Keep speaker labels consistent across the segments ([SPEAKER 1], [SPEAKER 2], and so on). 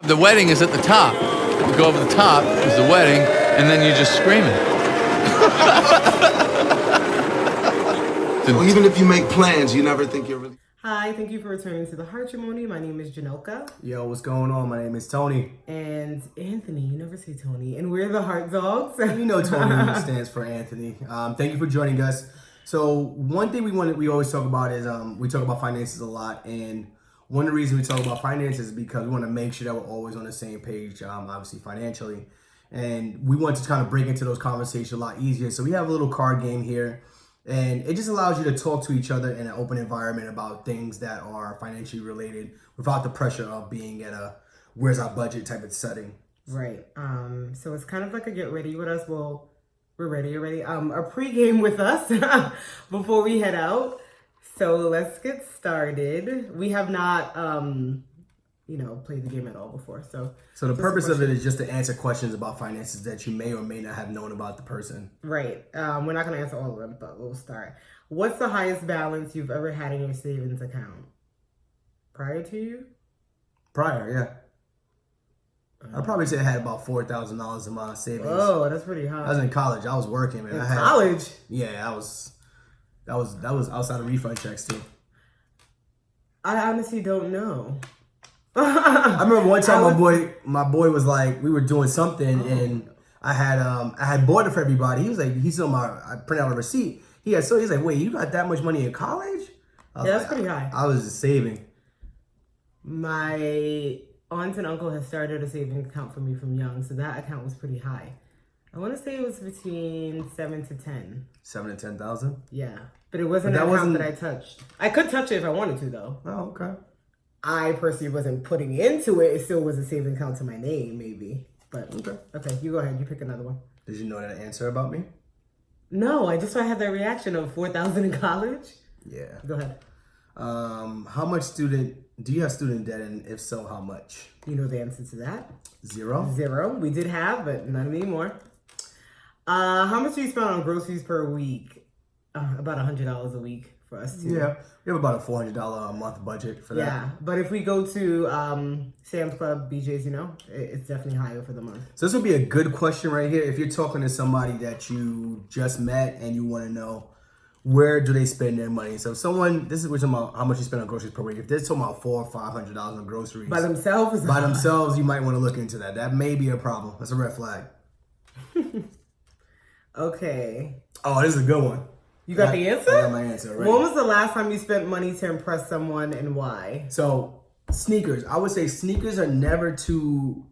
[SPEAKER 1] The wedding is at the top. You go over the top is the wedding, and then you're just screaming.
[SPEAKER 2] So even if you make plans, you never think you're really...
[SPEAKER 3] Hi, thank you for returning to the Heartrimony. My name is Janoka.
[SPEAKER 4] Yo, what's going on? My name is Tony.
[SPEAKER 3] And Anthony, you never say Tony. And we're the Heart Dogs.
[SPEAKER 4] You know Tony stands for Anthony. Thank you for joining us. So one thing we always talk about is we talk about finances a lot, and one of the reasons we talk about finances is because we want to make sure that we're always on the same page, obviously financially. And we want to kind of break into those conversations a lot easier. So we have a little card game here, and it just allows you to talk to each other in an open environment about things that are financially related without the pressure of being at a where's our budget type of setting.
[SPEAKER 3] Right. So it's kind of like a get ready with us. Well, we're ready already. A pre-game with us before we head out. So let's get started. We have not, played the game at all before. So
[SPEAKER 4] the purpose of it is just to answer questions about finances that you may or may not have known about the person.
[SPEAKER 3] Right. We're not going to answer all of them, but we'll start. What's the highest balance you've ever had in your savings account? Prior to you?
[SPEAKER 4] Prior, yeah. I'd probably say I had about $4,000 in my savings.
[SPEAKER 3] Oh, that's pretty high.
[SPEAKER 4] I was in college. I was working, man.
[SPEAKER 3] College?
[SPEAKER 4] Yeah, that was outside of refund checks too.
[SPEAKER 3] I honestly don't know.
[SPEAKER 4] I remember one time my boy was like, we were doing something and I had bought it for everybody. He was like, I printed out a receipt. He's like, wait, you got that much money in college?
[SPEAKER 3] Yeah, that's pretty high.
[SPEAKER 4] I was just saving.
[SPEAKER 3] My aunt and uncle had started a savings account for me from young, so that account was pretty high. I want to say it was between 7 to 10.
[SPEAKER 4] 7 to 10,000?
[SPEAKER 3] Yeah, but it wasn't an account that I touched. I could touch it if I wanted to, though.
[SPEAKER 4] Oh, okay.
[SPEAKER 3] I personally wasn't putting into it. It still was a savings account to my name, maybe. But okay, you go ahead. You pick another one.
[SPEAKER 4] Did you know that answer about me?
[SPEAKER 3] No, I just saw I had that reaction of 4,000 in college.
[SPEAKER 4] Yeah.
[SPEAKER 3] Go ahead.
[SPEAKER 4] How much do you have student debt, and if so, how much?
[SPEAKER 3] You know the answer to that?
[SPEAKER 4] Zero.
[SPEAKER 3] We did have, but not anymore. How much do you spend on groceries per week? About $100 a week for us too.
[SPEAKER 4] Yeah, we have about a $400 a month budget for that.
[SPEAKER 3] Yeah, but if we go to Sam's Club, BJ's, it's definitely higher for the month.
[SPEAKER 4] So this would be a good question right here. If you're talking to somebody that you just met and you want to know where do they spend their money. So if someone, this is what you're talking about, how much you spend on groceries per week. If they're talking about $400 or $500 on groceries
[SPEAKER 3] by themselves,
[SPEAKER 4] you might want to look into that. That may be a problem. That's a red flag.
[SPEAKER 3] Okay.
[SPEAKER 4] Oh, this is a good one.
[SPEAKER 3] You got the answer?
[SPEAKER 4] I got my answer already.
[SPEAKER 3] When was the last time you spent money to impress someone and why?
[SPEAKER 4] So, sneakers. I would say sneakers are never to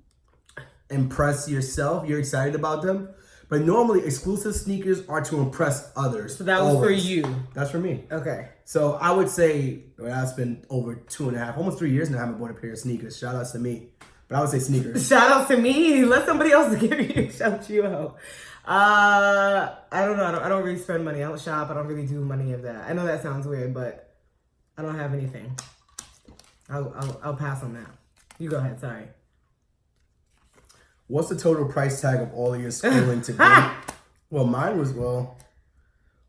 [SPEAKER 4] impress yourself. You're excited about them. But normally, exclusive sneakers are to impress others.
[SPEAKER 3] So that was for you?
[SPEAKER 4] That's for me.
[SPEAKER 3] Okay.
[SPEAKER 4] So, I would say, I spent over 2.5, almost 3 years now I haven't bought a pair of sneakers. Shout out to me. But I would say sneakers.
[SPEAKER 3] Shout out to me. Let somebody else shout you out. I don't know. I don't really spend money. I don't shop. I don't really do money of that. I know that sounds weird, but I don't have anything. I'll pass on that. You go ahead. Sorry.
[SPEAKER 4] What's the total price tag of all of your schooling to date? Well, mine was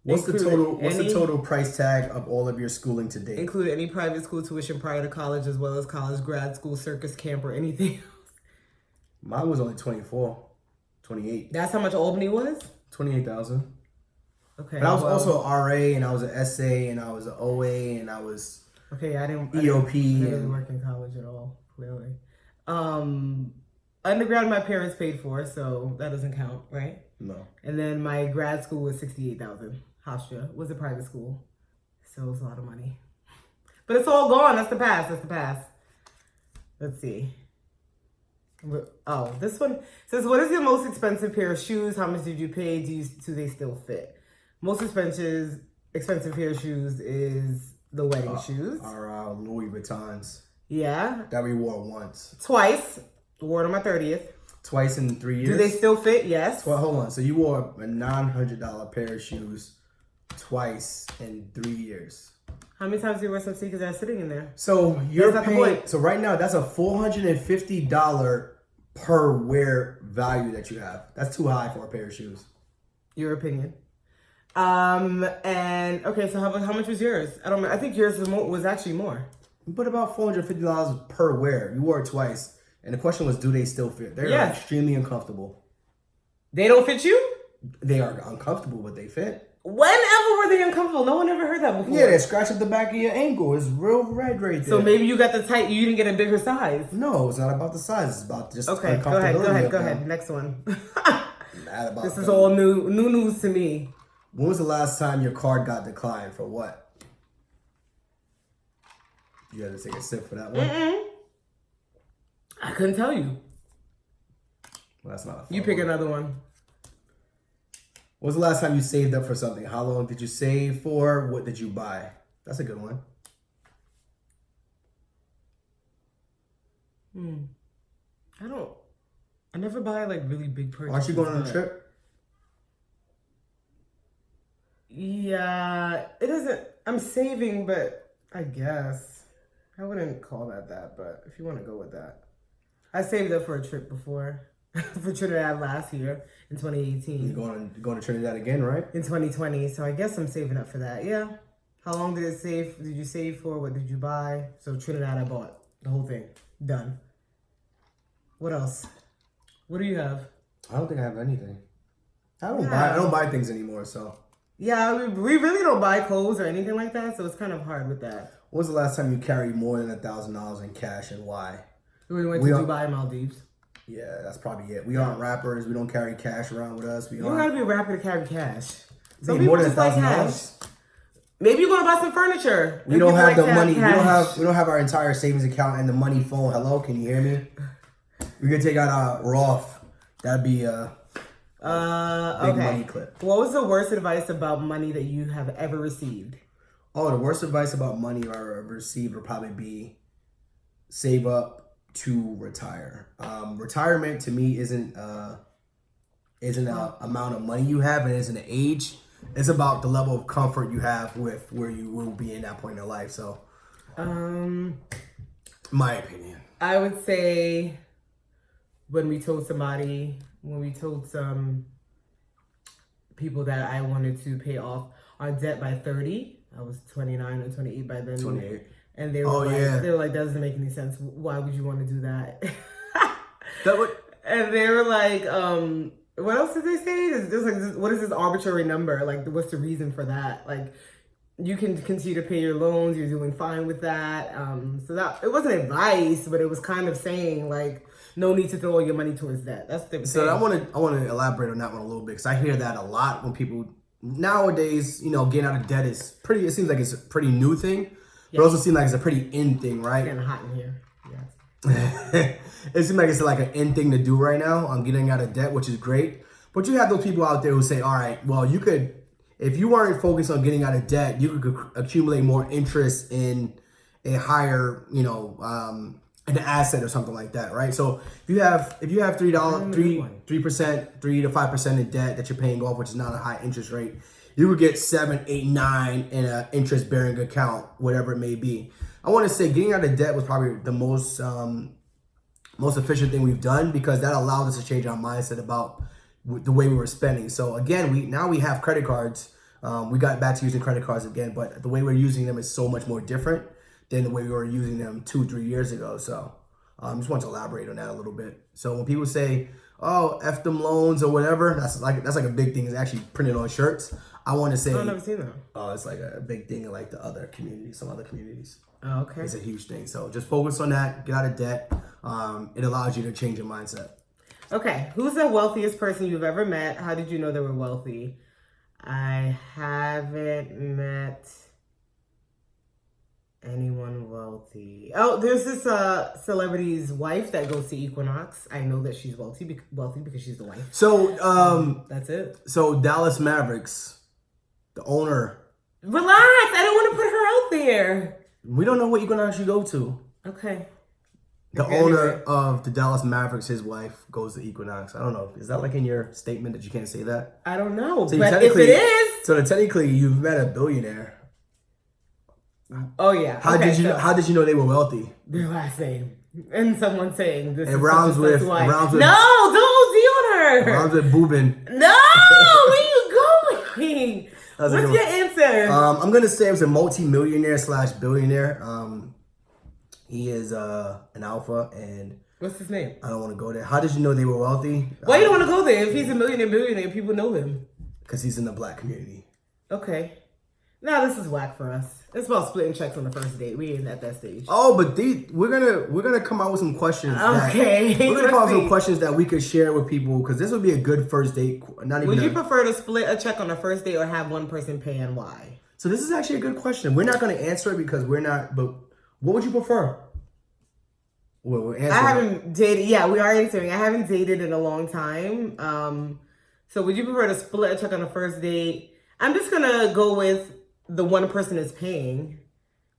[SPEAKER 4] What's the total price tag of all of your schooling to date?
[SPEAKER 3] Include any private school tuition prior to college, as well as college, grad school, circus, camp, or anything else.
[SPEAKER 4] Mine was only 28.
[SPEAKER 3] That's how much Albany was?
[SPEAKER 4] 28,000.
[SPEAKER 3] Okay.
[SPEAKER 4] But I was also an RA, and I was an SA, and I was an OA, and I was
[SPEAKER 3] I
[SPEAKER 4] didn't
[SPEAKER 3] EOP. I didn't work in college at all, clearly. Undergrad, my parents paid for, so that doesn't count, right?
[SPEAKER 4] No.
[SPEAKER 3] And then my grad school was $68,000. Hofstra was a private school, so it was a lot of money. But it's all gone. That's the past. Let's see. Oh, this one says, what is your most expensive pair of shoes? How much did you pay? Do they still fit? Most expensive pair of shoes is the wedding shoes.
[SPEAKER 4] Our Louis Vuittons.
[SPEAKER 3] Yeah.
[SPEAKER 4] That we wore once.
[SPEAKER 3] Twice. Wore it on my 30th.
[SPEAKER 4] Twice in 3 years?
[SPEAKER 3] Do they still fit? Yes.
[SPEAKER 4] Well, hold on. So you wore a $900 pair of shoes twice in 3 years.
[SPEAKER 3] How many times do you wear some sneakers that are sitting in there?
[SPEAKER 4] So you're paying. So right now, that's a $450 per wear value that you have. That's too high for a pair of shoes.
[SPEAKER 3] Your opinion. And okay, so how much was yours? I think yours was actually more.
[SPEAKER 4] You put about $450 per wear. You wore it twice. And the question was, do they still fit? They're
[SPEAKER 3] Yes.
[SPEAKER 4] extremely uncomfortable.
[SPEAKER 3] They don't fit you?
[SPEAKER 4] They are uncomfortable, but they fit.
[SPEAKER 3] Whenever were they uncomfortable? No one ever heard that before.
[SPEAKER 4] Yeah, they scratch at the back of your ankle. It's real red right there.
[SPEAKER 3] So maybe you got the tight, you didn't get a bigger size.
[SPEAKER 4] No, it's not about the size. It's about just
[SPEAKER 3] Okay, go ahead. Next one.
[SPEAKER 4] Mad about
[SPEAKER 3] This is
[SPEAKER 4] that.
[SPEAKER 3] all new news to me.
[SPEAKER 4] When was the last time your card got declined? For what? You gotta take a sip for that one.
[SPEAKER 3] I couldn't tell you.
[SPEAKER 4] Well, that's not a fun
[SPEAKER 3] You pick
[SPEAKER 4] one.
[SPEAKER 3] another one.
[SPEAKER 4] When was the last time you saved up for something? How long did you save for? What did you buy? That's a good one.
[SPEAKER 3] I never buy like really big purchases.
[SPEAKER 4] Aren't you going on a trip?
[SPEAKER 3] Yeah, it isn't. I'm saving, but I guess I wouldn't call that. But if you want to go with that, I saved up for a trip before for Trinidad last year in 2018.
[SPEAKER 4] You're going to Trinidad again, right?
[SPEAKER 3] In 2020, so I guess I'm saving up for that. Yeah. How long did you save for? What did you buy? So Trinidad, I bought the whole thing. Done. What else? What do you have?
[SPEAKER 4] I don't think I have anything. I don't buy things anymore, so.
[SPEAKER 3] Yeah, we really don't buy clothes or anything like that, so it's kind of hard with that.
[SPEAKER 4] When was the last time you carried more than $1,000 in cash and why?
[SPEAKER 3] We went to Dubai, Maldives.
[SPEAKER 4] Yeah, that's probably it. We aren't rappers. We don't carry cash around with us.
[SPEAKER 3] You don't gotta be a rapper to carry cash. Some
[SPEAKER 4] more
[SPEAKER 3] people
[SPEAKER 4] than
[SPEAKER 3] just like cash.
[SPEAKER 4] $1,000.
[SPEAKER 3] Maybe you're gonna buy some furniture.
[SPEAKER 4] We don't have the money.
[SPEAKER 3] Cash.
[SPEAKER 4] We don't have our entire savings account and the money phone. Hello, can you hear me? We could take out our Roth. That'd be a big money clip.
[SPEAKER 3] What was the worst advice about money that you have ever received?
[SPEAKER 4] Oh, the worst advice about money I've ever received would probably be save up to retire. Retirement to me isn't an amount of money you have, and isn't an age. It's about the level of comfort you have with where you will be in that point in your life. So, my opinion.
[SPEAKER 3] I would say when we told some people that I wanted to pay off our debt by 30. I was 29 or 28 by then.
[SPEAKER 4] 28.
[SPEAKER 3] And they were they were like, that doesn't make any sense. Why would you want to do that? And they were like, what else did they say? It's just like, what is this arbitrary number? Like, what's the reason for that? Like, you can continue to pay your loans. You're doing fine with that. So that it wasn't advice, but it was kind of saying like, no need to throw all your money towards that. That's the
[SPEAKER 4] So I want to elaborate on that one a little bit, because I hear that a lot when people nowadays, getting out of debt is pretty. It seems like it's a pretty new thing, but it also seems like it's a pretty in thing, right?
[SPEAKER 3] It's kind of hot in here.
[SPEAKER 4] Yes. It seems like it's like an in thing to do right now. I'm getting out of debt, which is great. But you have those people out there who say, all right, well, you could, if you weren't focused on getting out of debt, you could accumulate more interest in a higher, an asset or something like that, right? So if you have $3, 3%, 3 to 5% in debt that you're paying off, which is not a high interest rate, you would get 7, 8, 9 in an interest bearing account, whatever it may be. I want to say getting out of debt was probably the most efficient thing we've done, because that allowed us to change our mindset about the way we were spending. So again, we have credit cards. We got back to using credit cards again, but the way we're using them is so much more different than the way we were using them 2-3 years ago. So just want to elaborate on that a little bit. So when people say, oh, F them loans or whatever, that's like a big thing. It's actually printed on shirts. I want to say,
[SPEAKER 3] I've never seen that.
[SPEAKER 4] Oh, it's like a big thing in like some other communities.
[SPEAKER 3] Oh, okay.
[SPEAKER 4] It's a huge thing. So just focus on that. Get out of debt. It allows you to change your mindset.
[SPEAKER 3] Okay. Who's the wealthiest person you've ever met? How did you know they were wealthy? I haven't met anyone wealthy. Oh, there's this celebrity's wife that goes to Equinox. I know that she's wealthy because she's the wife.
[SPEAKER 4] So
[SPEAKER 3] that's it.
[SPEAKER 4] So Dallas Mavericks, the owner.
[SPEAKER 3] Relax. I don't want to put her out there.
[SPEAKER 4] We don't know what you're gonna actually go to.
[SPEAKER 3] Okay.
[SPEAKER 4] The owner of the Dallas Mavericks, his wife, goes to Equinox. I don't know. Is that like in your statement that you can't say that?
[SPEAKER 3] I don't know.
[SPEAKER 4] So
[SPEAKER 3] but if it is,
[SPEAKER 4] so technically you've met a billionaire.
[SPEAKER 3] Oh yeah.
[SPEAKER 4] How did you know they were wealthy?
[SPEAKER 3] Their last name. And someone saying this.
[SPEAKER 4] It rhymes with.
[SPEAKER 3] No, don't deal on her.
[SPEAKER 4] It rhymes with boobin.
[SPEAKER 3] No, where you going? What's your answer?
[SPEAKER 4] I'm gonna say it was a multi-millionaire / billionaire. He is an alpha, and
[SPEAKER 3] What's his name?
[SPEAKER 4] I don't want to go there. How did you know they were wealthy?
[SPEAKER 3] Why you don't want to go there? If he's a billionaire, people know him.
[SPEAKER 4] Because he's in the black community.
[SPEAKER 3] Okay. Now this is whack for us. It's about splitting checks on the first date. We ain't at that stage.
[SPEAKER 4] Oh, but we're gonna come out with some questions.
[SPEAKER 3] Okay.
[SPEAKER 4] We're gonna come out with some questions that we could share with people because this would be a good first date.
[SPEAKER 3] Would you prefer to split a check on the first date or have one person pay, and why?
[SPEAKER 4] So this is actually a good question. We're not gonna answer it because we're not. But what would you prefer? Well, we're answering.
[SPEAKER 3] I haven't dated. Yeah, we are answering. I haven't dated in a long time. So would you prefer to split a check on the first date? I'm just gonna go with the one person is paying,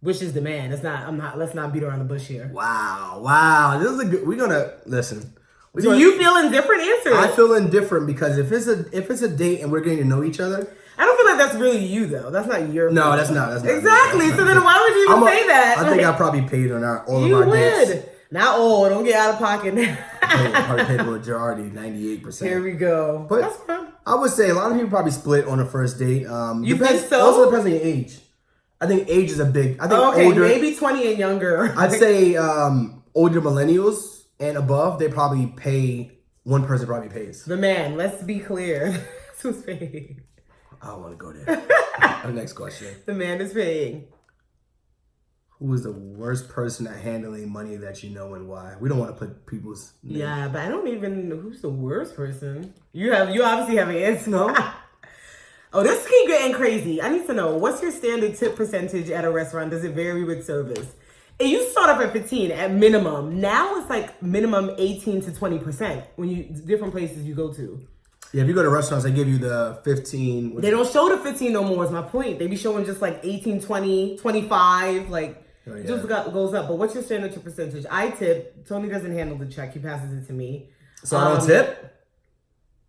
[SPEAKER 3] which is the man. Let's not beat around the bush here.
[SPEAKER 4] Wow. This is a good. We're gonna listen.
[SPEAKER 3] Do you feel indifferent? Answer it.
[SPEAKER 4] I feel indifferent because if it's a date and we're getting to know each other.
[SPEAKER 3] I don't feel like that's really you though. That's not your.
[SPEAKER 4] No, that's not.
[SPEAKER 3] Exactly. So then why would you even say that?
[SPEAKER 4] I think I probably paid on all
[SPEAKER 3] you
[SPEAKER 4] of our dates.
[SPEAKER 3] would. Not all. Don't get out of pocket.
[SPEAKER 4] I paid the majority, 98%.
[SPEAKER 3] Here we go.
[SPEAKER 4] But
[SPEAKER 3] that's fine.
[SPEAKER 4] I would say a lot of people probably split on the first date.
[SPEAKER 3] You think so?
[SPEAKER 4] Also depends on your age. I think age is a big. I think older.
[SPEAKER 3] Maybe 20 and younger.
[SPEAKER 4] I'd say older millennials and above, they probably pay. One person probably pays.
[SPEAKER 3] The man. Let's be clear. That's who's paying.
[SPEAKER 4] I don't want to go there. The next question.
[SPEAKER 3] The man is paying.
[SPEAKER 4] Who is the worst person at handling money that you know and why? We don't want to put people's names.
[SPEAKER 3] Yeah, but I don't even know who's the worst person. You obviously have an answer. No? Oh, this keep getting crazy. I need to know, what's your standard tip percentage at a restaurant? Does it vary with service? It used to start off at 15 at minimum. Now it's like minimum 18 to 20% when different places you go to.
[SPEAKER 4] Yeah, if you go to restaurants, they give you the 15.
[SPEAKER 3] They don't show the 15 no more is my point. They be showing just like 18, 20, 25, like just goes up. But what's your standard tip percentage? I tip. Tony doesn't handle the check. He passes it to me.
[SPEAKER 4] So I don't tip?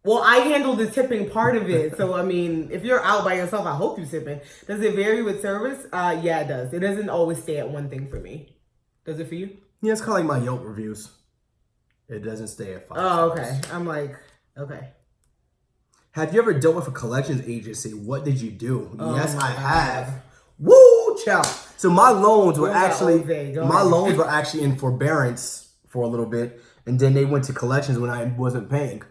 [SPEAKER 3] Well, I handle the tipping part of it. So, I mean, if you're out by yourself, I hope you're tipping. Does it vary with service? Yeah, it does. It doesn't always stay at one thing for me. Does it for you?
[SPEAKER 4] Yeah, it's kind of like my Yelp reviews. It doesn't stay at 5
[SPEAKER 3] Oh,
[SPEAKER 4] stars.
[SPEAKER 3] okay. I'm like, okay.
[SPEAKER 4] Have you ever dealt with a collections agency? What did you do?
[SPEAKER 3] Oh,
[SPEAKER 4] Yes,
[SPEAKER 3] my
[SPEAKER 4] I
[SPEAKER 3] God.
[SPEAKER 4] have. Woo, child. So my loans were
[SPEAKER 3] Go ahead.
[SPEAKER 4] actually in forbearance for a little bit, and then they went to collections when I wasn't paying.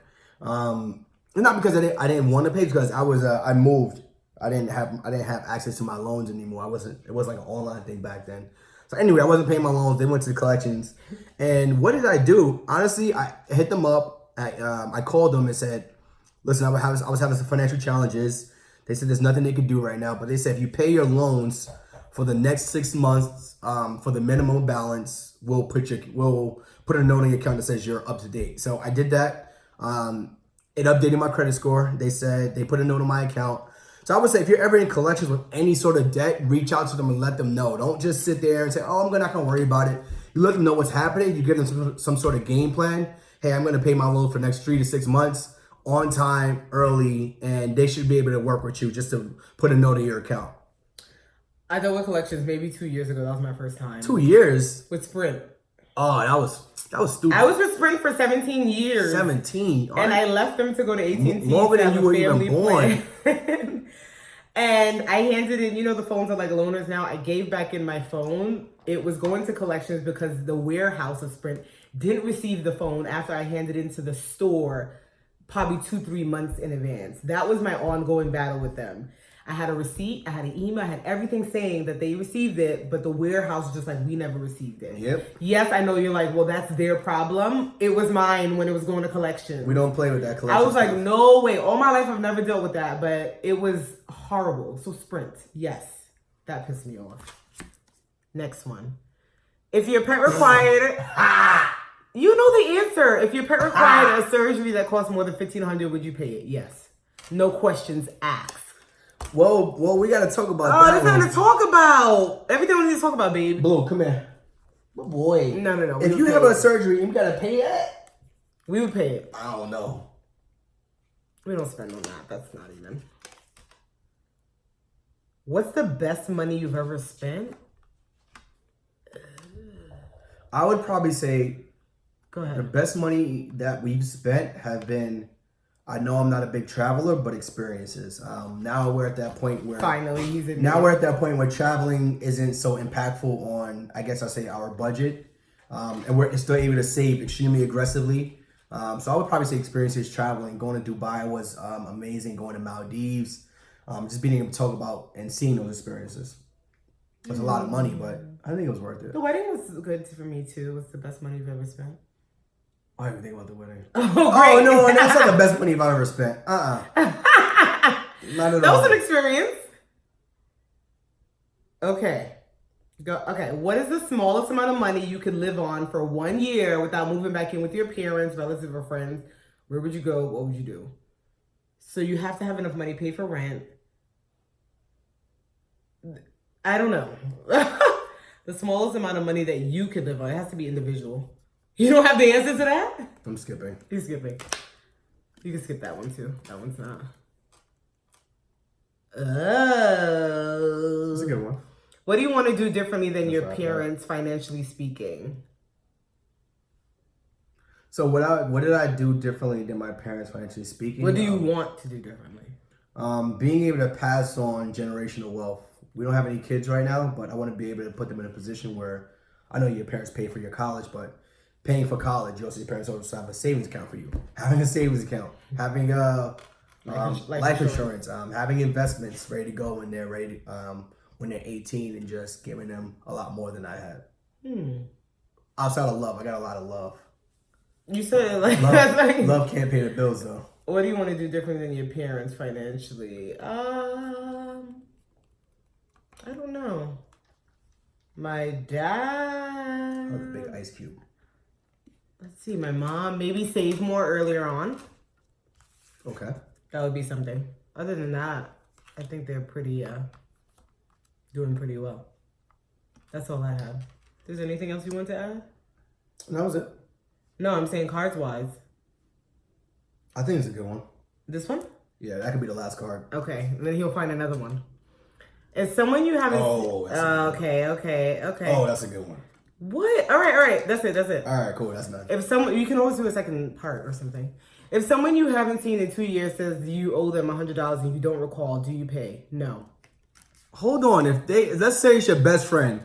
[SPEAKER 4] Not because I didn't want to pay, because I moved. I didn't have access to my loans anymore. It was like an online thing back then. So anyway, I wasn't paying my loans. They went to the collections, and what did I do? Honestly, I hit them up. I called them and said, listen, I was having some financial challenges. They said there's nothing they could do right now, but they said if you pay your loans for the next 6 months, for the minimum balance, we'll put a note on your account that says you're up to date. So I did that. It updated my credit score. They said they put a note on my account. So I would say if you're ever in collections with any sort of debt, reach out to them and let them know. Don't just sit there and say, oh, I'm not going to worry about it. You let them know what's happening. You give them some sort of game plan. Hey, I'm going to pay my loan for the next 3 to 6 months on time, early, and they should be able to work with you just to put a note in your account.
[SPEAKER 3] I dealt with collections maybe 2 years ago. That was my first time.
[SPEAKER 4] 2 years?
[SPEAKER 3] With Sprint.
[SPEAKER 4] Oh, that was stupid.
[SPEAKER 3] I was with Sprint for 17 years.
[SPEAKER 4] 17?
[SPEAKER 3] And I left them to go to AT&T.
[SPEAKER 4] Longer than you were even born.
[SPEAKER 3] And I handed in, the phones are like loaners now. I gave back in my phone. It was going to collections because the warehouse of Sprint didn't receive the phone after I handed it into the store probably 2-3 months in advance. That was my ongoing battle with them. I had a receipt, I had an email, I had everything saying that they received it, but the warehouse was just like, we never received it.
[SPEAKER 4] Yep.
[SPEAKER 3] Yes, I know you're like, well, that's their problem. It was mine when it was going to collection.
[SPEAKER 4] We don't play with that collection.
[SPEAKER 3] I was like, no way. All my life I've never dealt with that, but it was horrible. So Sprint, yes, that pissed me off. Next one. If your pet required, you know the answer. If your pet required a surgery that costs more than $1,500, would you pay it? Yes. No questions asked.
[SPEAKER 4] Well, we gotta talk about
[SPEAKER 3] that.
[SPEAKER 4] that.
[SPEAKER 3] Oh, there's nothing to talk about. Everything we need to talk about, babe.
[SPEAKER 4] Blue, come here. My boy.
[SPEAKER 3] No.
[SPEAKER 4] If you have a surgery, you gotta pay it?
[SPEAKER 3] We would pay it.
[SPEAKER 4] I don't know.
[SPEAKER 3] We don't spend on that. That's not even. What's the best money you've ever spent?
[SPEAKER 4] I would probably say
[SPEAKER 3] Go ahead.
[SPEAKER 4] The best money that we've spent have been, I know I'm not a big traveler, but experiences. Now we're at that point where
[SPEAKER 3] Finally,
[SPEAKER 4] we're at that point where traveling isn't so impactful on, I guess I'll say, our budget. And we're still able to save extremely aggressively. So I would probably say experiences traveling. Going to Dubai was amazing. Going to Maldives, just being able to talk about and seeing those experiences. It was a lot of money, but I think it was worth it.
[SPEAKER 3] The wedding was good for me too. It was the best money you've ever spent.
[SPEAKER 4] I didn't think about the wedding.
[SPEAKER 3] Oh,
[SPEAKER 4] No, that's not the best money I've ever spent. Not at all.
[SPEAKER 3] That was an experience. Okay. Okay. What is the smallest amount of money you could live on for 1 year without moving back in with your parents, relatives, or friends? Where would you go? What would you do? So you have to have enough money to pay for rent. I don't know. The smallest amount of money that you could live on. It has to be individual. You don't have the answer to that?
[SPEAKER 4] I'm skipping.
[SPEAKER 3] You're skipping. You can skip that one too. That one's not. Oh.
[SPEAKER 4] That's a good one.
[SPEAKER 3] What do you want to do differently than your parents, financially speaking?
[SPEAKER 4] So what did I do differently than my parents, financially speaking?
[SPEAKER 3] What do you want to do differently?
[SPEAKER 4] Being able to pass on generational wealth. We don't have any kids right now, but I want to be able to put them in a position where I know your parents pay for your college, but paying for college, your parents also have a savings account for you. Having a savings account, having life insurance, having investments ready to go when they're ready, when they're 18, and just giving them a lot more than I had. Outside of love, I got a lot of love.
[SPEAKER 3] You said like
[SPEAKER 4] love can't pay the bills though.
[SPEAKER 3] What do you want to do different than your parents financially? I don't know. My dad.
[SPEAKER 4] Oh, the big ice cube.
[SPEAKER 3] Let's see. My mom maybe save more earlier on.
[SPEAKER 4] Okay.
[SPEAKER 3] That would be something. Other than that, I think they're doing pretty well. That's all I have. Is there anything else you want to add?
[SPEAKER 4] That was it.
[SPEAKER 3] No, I'm saying cards wise.
[SPEAKER 4] I think it's a good one.
[SPEAKER 3] This one?
[SPEAKER 4] Yeah, that could be the last card.
[SPEAKER 3] Okay, and then he'll find another one. Is someone you haven't?
[SPEAKER 4] Oh,
[SPEAKER 3] okay.
[SPEAKER 4] Oh, that's a good one.
[SPEAKER 3] What? All right. That's it.
[SPEAKER 4] All right, cool. That's nice.
[SPEAKER 3] If someone, you can always do a second part or something. If someone you haven't seen in 2 years says you owe them $100 and you don't recall, do you pay? No.
[SPEAKER 4] Hold on. Let's say it's your best friend,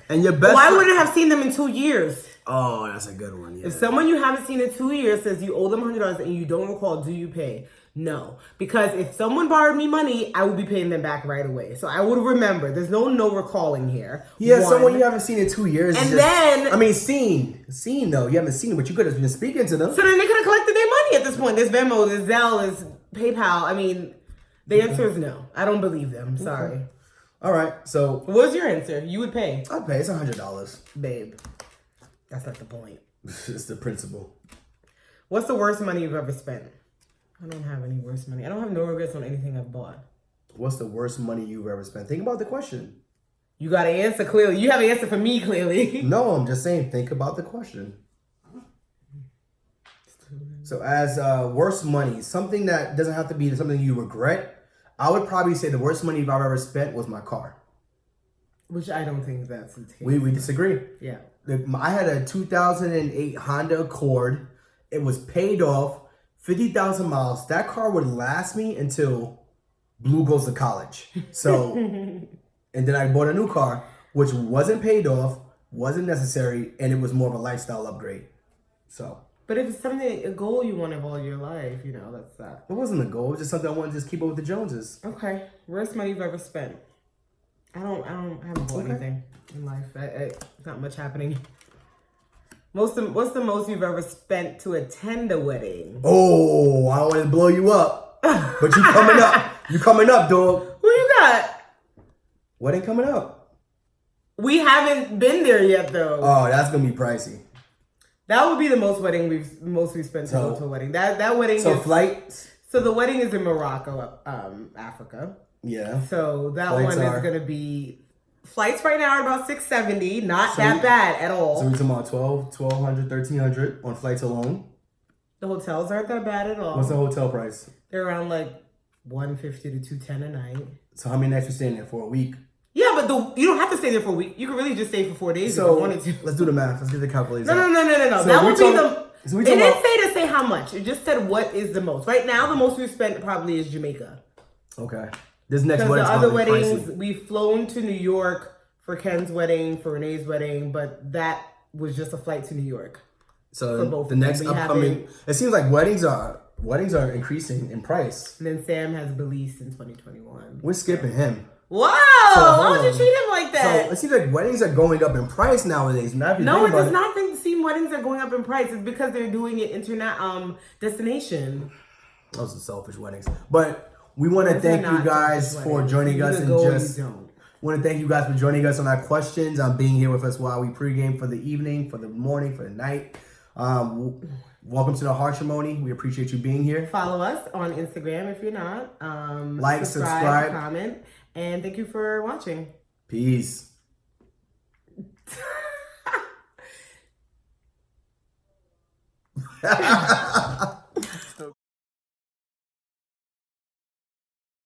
[SPEAKER 4] and your best.
[SPEAKER 3] Why wouldn't have seen them in 2 years?
[SPEAKER 4] Oh, that's a good one. Yeah.
[SPEAKER 3] If someone you haven't seen in 2 years says you owe them $100 and you don't recall, do you pay? No. Because if someone borrowed me money, I would be paying them back right away. So I would remember. There's no recalling here.
[SPEAKER 4] Yeah, someone you haven't seen in 2 years.
[SPEAKER 3] And then...
[SPEAKER 4] I mean, seen though. You haven't seen it, but you could have been speaking to them.
[SPEAKER 3] So then they could have collected their money at this point. There's Venmo, there's Zelle, there's PayPal. I mean, the answer is no. I don't believe them. Sorry.
[SPEAKER 4] Okay. All right, so...
[SPEAKER 3] What's your answer? You would pay.
[SPEAKER 4] I'd pay. It's $100.
[SPEAKER 3] Babe, that's not the point.
[SPEAKER 4] It's the principle.
[SPEAKER 3] What's the worst money you've ever spent? I don't have any worst money. I don't have no regrets on anything I've bought.
[SPEAKER 4] What's the worst money you've ever spent? Think about the question.
[SPEAKER 3] You got to answer clearly. You have an answer for me clearly.
[SPEAKER 4] No, I'm just saying, think about the question. So as worst money, something that doesn't have to be something you regret, I would probably say the worst money I've ever spent was my car.
[SPEAKER 3] Which I don't think that's the case.
[SPEAKER 4] We disagree.
[SPEAKER 3] Yeah.
[SPEAKER 4] I had a 2008 Honda Accord. It was paid off, 50,000 miles. That car would last me until Blue goes to college. So, and then I bought a new car, which wasn't paid off, wasn't necessary, and it was more of a lifestyle upgrade. So.
[SPEAKER 3] But if it's something, a goal you wanted all your life, that's that.
[SPEAKER 4] It wasn't a goal. It was just something I wanted to just keep up with the Joneses.
[SPEAKER 3] Okay. Worst money you've ever spent? I haven't bought anything in life. Not much happening. What's the most you've ever spent to attend a wedding?
[SPEAKER 4] Oh, I don't want to blow you up, but you coming up. You coming up, dog.
[SPEAKER 3] Who you got?
[SPEAKER 4] Wedding coming up.
[SPEAKER 3] We haven't been there yet, though.
[SPEAKER 4] Oh, that's gonna be pricey.
[SPEAKER 3] That would be the most we've spent to go to a wedding. That wedding.
[SPEAKER 4] So flight.
[SPEAKER 3] So the wedding is in Morocco, Africa.
[SPEAKER 4] Yeah.
[SPEAKER 3] So that
[SPEAKER 4] flights
[SPEAKER 3] one is gonna be. Flights right now are about $670. Not that bad at all.
[SPEAKER 4] So we're talking about $1,200, $1,300 on flights alone.
[SPEAKER 3] The hotels aren't that bad at all.
[SPEAKER 4] What's the hotel price?
[SPEAKER 3] They're around like $150 to $210 a night.
[SPEAKER 4] So how many nights you staying there for? A week?
[SPEAKER 3] Yeah, but you don't have to stay there for a week. You can really just stay for 4 days if you wanted to.
[SPEAKER 4] Let's do the math. Let's get the calculator.
[SPEAKER 3] No.
[SPEAKER 4] So
[SPEAKER 3] that would be the.
[SPEAKER 4] So
[SPEAKER 3] it didn't say how much. It just said what is the most. Right now, the most we've spent probably is Jamaica.
[SPEAKER 4] Okay. This next
[SPEAKER 3] wedding. Because the other weddings,
[SPEAKER 4] pricey.
[SPEAKER 3] we've flown to New York for Ken's wedding, for Renee's wedding, but that was just a flight to New York.
[SPEAKER 4] So
[SPEAKER 3] For both
[SPEAKER 4] the
[SPEAKER 3] of them.
[SPEAKER 4] next
[SPEAKER 3] We
[SPEAKER 4] upcoming,
[SPEAKER 3] haven't-
[SPEAKER 4] it seems like weddings are increasing in price.
[SPEAKER 3] And then Sam has Belize in 2021.
[SPEAKER 4] We're skipping him.
[SPEAKER 3] Wow!
[SPEAKER 4] hold
[SPEAKER 3] Why would you
[SPEAKER 4] on.
[SPEAKER 3] treat him like that?
[SPEAKER 4] So it seems like weddings are going up in price nowadays. Now, if you
[SPEAKER 3] No,
[SPEAKER 4] think
[SPEAKER 3] it
[SPEAKER 4] about
[SPEAKER 3] does not seem weddings are going up in price. It's because they're doing it destination.
[SPEAKER 4] Those are selfish weddings. But we want to
[SPEAKER 3] Those are
[SPEAKER 4] thank you
[SPEAKER 3] not
[SPEAKER 4] guys
[SPEAKER 3] selfish
[SPEAKER 4] for
[SPEAKER 3] weddings.
[SPEAKER 4] joining
[SPEAKER 3] You
[SPEAKER 4] us
[SPEAKER 3] either
[SPEAKER 4] and
[SPEAKER 3] go or
[SPEAKER 4] just
[SPEAKER 3] you don't.
[SPEAKER 4] want to thank you guys for joining us on our questions. Being here with us while we pregame for the evening, for the morning, for the night. Welcome to the Harshimony. We appreciate you being here.
[SPEAKER 3] Follow us on Instagram if you're not.
[SPEAKER 4] Like, subscribe.
[SPEAKER 3] Comment, and thank you for watching.
[SPEAKER 4] Peace.